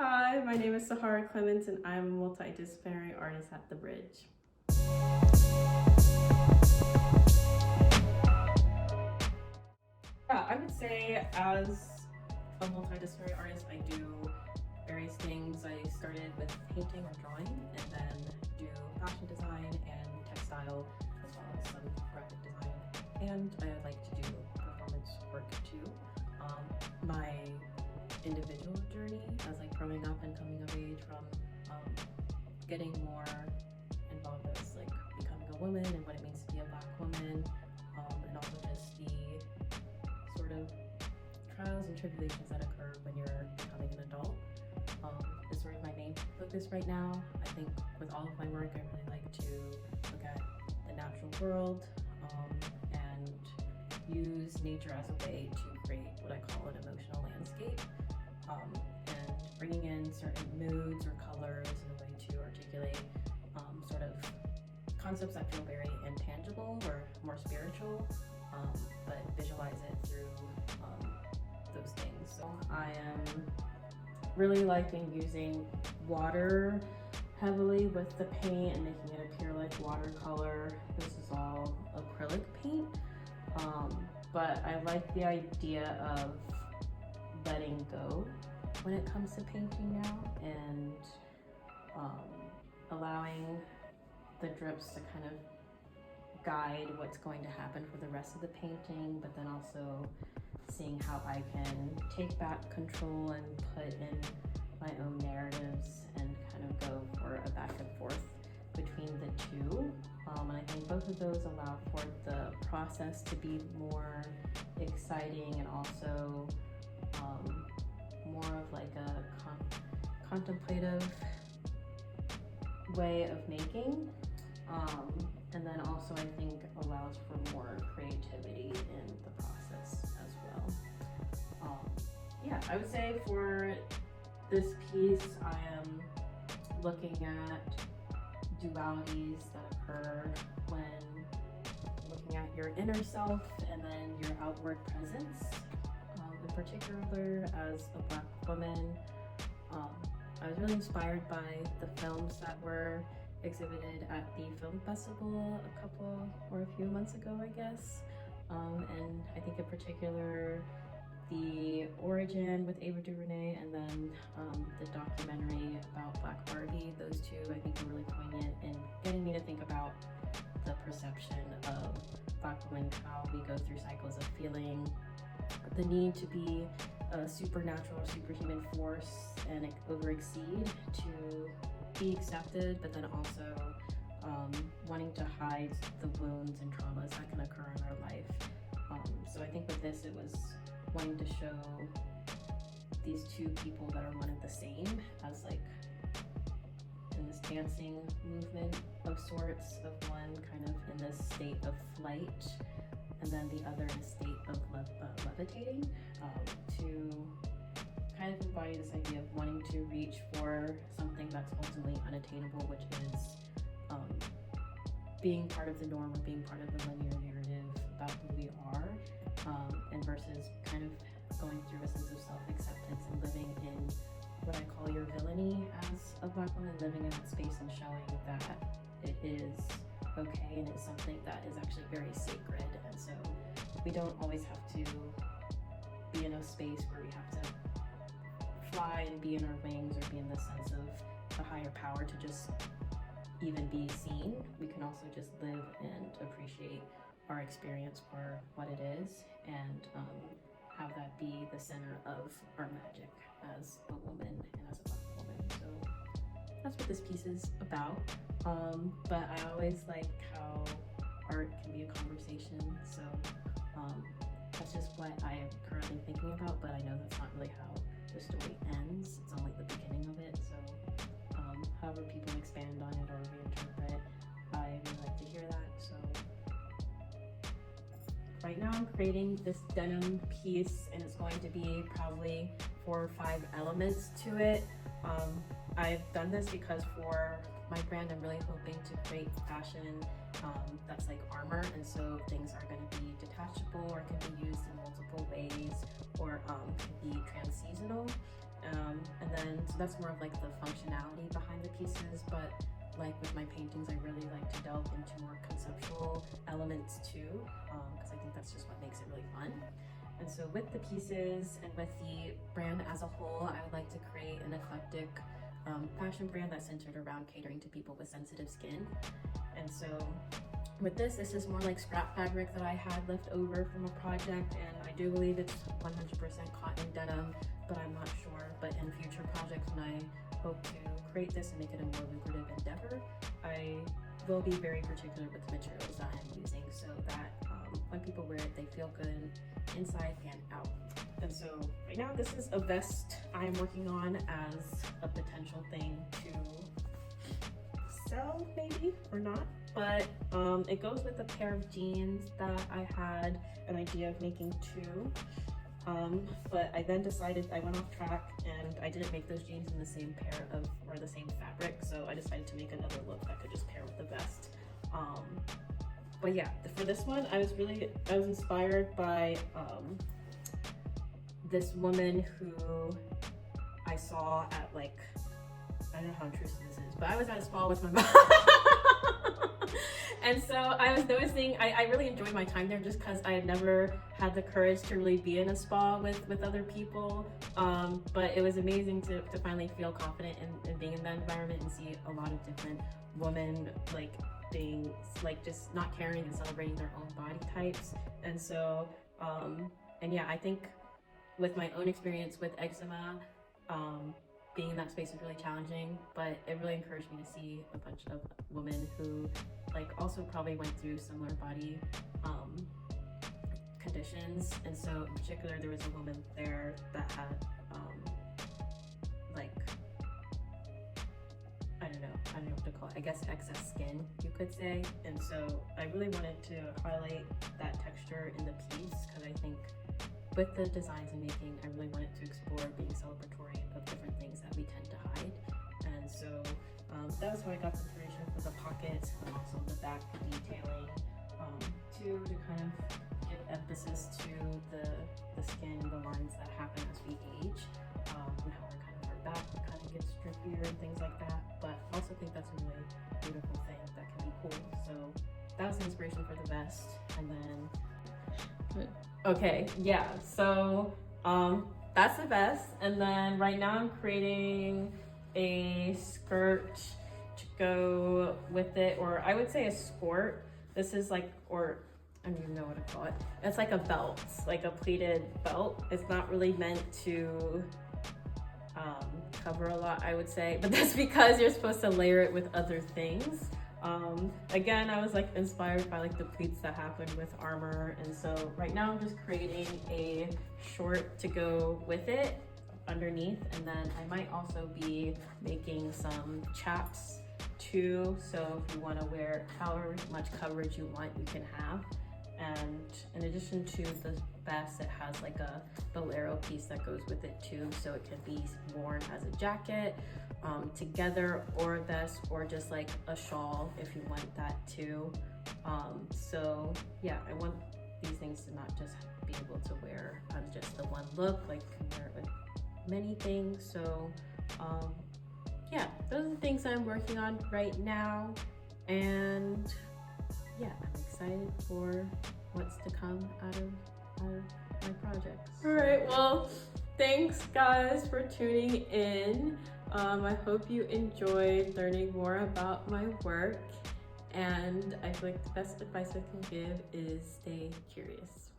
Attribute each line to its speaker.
Speaker 1: Hi, my name is Sahara Clemons and I'm a multi-disciplinary artist at The Bridge. Yeah, I would say as a multidisciplinary artist, I do various things. I started with painting or drawing and then do fashion design and textile as well as some graphic design. And I like to do performance work too. My individual journey as like growing up and coming of age from getting more involved as like becoming a woman and what it means to be a Black woman, and also just the sort of trials and tribulations that occur when you're becoming an adult is sort of my main focus right now. I think with all of my work, I really like to look at the natural world and use nature as a way to create what I call an emotional landscape, and bringing in certain moods or colors in a way to articulate sort of concepts that feel very intangible or more spiritual, but visualize it through those things. So I am really liking using water heavily with the paint and making it appear like watercolor. This is all acrylic paint, but I like the idea of letting go when it comes to painting now and allowing the drips to kind of guide what's going to happen for the rest of the painting, but then also seeing how I can take back control and put in my own narratives and kind of go for a back and forth between the two. And I think both of those allow for the process to be more exciting and also more of like a contemplative way of making. And then also I think allows for more creativity in the process as well. Yeah, I would say for this piece, I am looking at dualities that occur when looking at your inner self and then your outward presence. In particular, as a Black woman, I was really inspired by the films that were exhibited at the film festival a few months ago, I guess. And I think in particular, the Origin with Ava DuVernay and then the documentary about Black Barbie, those two I think are really poignant in getting me to think about the perception of Black women, how we go through cycles of feeling the need to be a supernatural or superhuman force and over-exceed to be accepted, but then also wanting to hide the wounds and traumas that can occur in our life. So I think with this, it was wanting to show these two people that are one and the same as like in this dancing movement of sorts, of one kind of in this state of flight and then the other in a state of levitating, to kind of embody this idea of wanting to reach for something that's ultimately unattainable, which is being part of the norm or being part of the linear narrative about who we are, and versus kind of going through a sense of self-acceptance and living in what I call your villainy as a Black woman, living in that space and showing that it is okay and it's something that is actually very sacred. And so we don't always have to be in a space where we have to fly and be in our wings or be in the sense of a higher power to just even be seen. We can also just live and appreciate our experience for what it is and have that be the center of our magic as a woman and as a Black woman. So that's what this piece is about. But I always like how art can be a conversation. So that's just what I am currently thinking about, but I know that's not really how the story ends. It's only the beginning of it. So however people expand on it or reinterpret, I would like to hear that. So right now I'm creating this denim piece and it's going to be probably 4 or 5 elements to it. I've done this because for my brand, I'm really hoping to create fashion that's like armor, and so things are going to be detachable or can be used in multiple ways or can be trans-seasonal. And then then so that's more of like the functionality behind the pieces, but like with my paintings, I really like to delve into more conceptual elements too, because I think that's just what makes it really fun. And so with the pieces and with the brand as a whole, I would like to create an eclectic fashion brand that's centered around catering to people with sensitive skin. And so with this is more like scrap fabric that I had left over from a project, and I do believe it's 100% cotton denim, but I'm not sure. But in future projects, when I hope to create this and make it a more lucrative endeavor, I will be very particular with the materials that I'm using, so that when people wear it, they feel good inside and out. And so right now, this is a vest I'm working on as a potential thing to sell, maybe, or not. But it goes with a pair of jeans that I had an idea of making too. But I then decided, I went off track and I didn't make those jeans in the same pair of, or the same fabric. So I decided to make another look that could just pair with the vest. But yeah, for this one, I was inspired by this woman who I saw at, like, I don't know how intrusive this is, but I was at a spa with my mom. And so I was noticing, I really enjoyed my time there just because I had never had the courage to really be in a spa with other people. But it was amazing to finally feel confident in being in that environment and see a lot of different women like being like just not caring and celebrating their own body types. And so, and yeah, I think with my own experience with eczema, being in that space is really challenging, but it really encouraged me to see a bunch of women who like also probably went through similar body conditions. And so in particular, there was a woman there that had like, I don't know what to call it, I guess excess skin, you could say. And so I really wanted to highlight that texture in the piece, because I think with the designs I'm making, I really wanted to explore being celebratory of different things that we tend to hide. And so that was how I got the inspiration for the pockets and also the back detailing, to kind of give emphasis to the skin and the lines that happen as we age, and how our back kind of gets drippier and things like that. But I also think that's a really beautiful thing that can be cool. So that was the inspiration for the vest. And then okay, yeah, so that's the vest. And then right now I'm creating a skirt to go with it, or I would say a skort. This is like, or I don't even know what to call it. It's like a belt, like a pleated belt. It's not really meant to cover a lot, I would say, but that's because you're supposed to layer it with other things. Again, I was like inspired by like the pleats that happen with armor, and so right now I'm just creating a short to go with it underneath, and then I might also be making some chaps too, so if you want to wear however much coverage you want, you can have. And in addition to the vest, it has like a bolero piece that goes with it too, so it can be worn as a jacket together, or a vest, or just like a shawl if you want that too. So yeah, I want these things to not just be able to wear as just the one look, like you can wear it with many things. So yeah, those are the things I'm working on right now, and yeah, I'm excited for what's to come out of my projects. All right, well, thanks guys for tuning in. I hope you enjoyed learning more about my work, and I feel like the best advice I can give is stay curious.